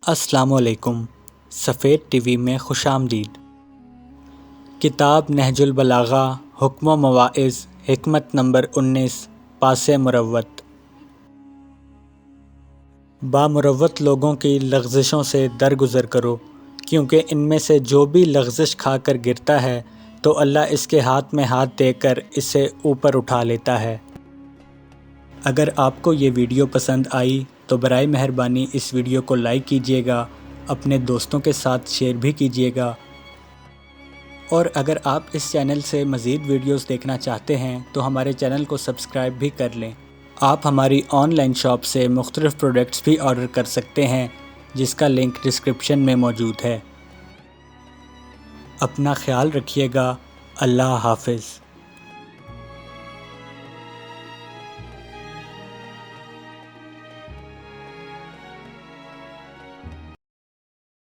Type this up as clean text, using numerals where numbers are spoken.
السلام علیکم۔ سفید ٹی وی میں خوش آمدید۔ کتاب نہج البلاغہ حکم و مواعظ حکمت نمبر 19 پاس مروت۔ بامروت لوگوں کی لغزشوں سے درگزر کرو، کیونکہ ان میں سے جو بھی لغزش کھا کر گرتا ہے تو اللہ اس کے ہاتھ میں ہاتھ دے کر اسے اوپر اٹھا لیتا ہے۔ اگر آپ کو یہ ویڈیو پسند آئی تو برائے مہربانی اس ویڈیو کو لائک کیجیے گا، اپنے دوستوں کے ساتھ شیئر بھی کیجیے گا، اور اگر آپ اس چینل سے مزید ویڈیوز دیکھنا چاہتے ہیں تو ہمارے چینل کو سبسکرائب بھی کر لیں۔ آپ ہماری آن لائن شاپ سے مختلف پروڈکٹس بھی آرڈر کر سکتے ہیں، جس کا لنک ڈسکرپشن میں موجود ہے۔ اپنا خیال رکھیے گا۔ اللہ حافظ۔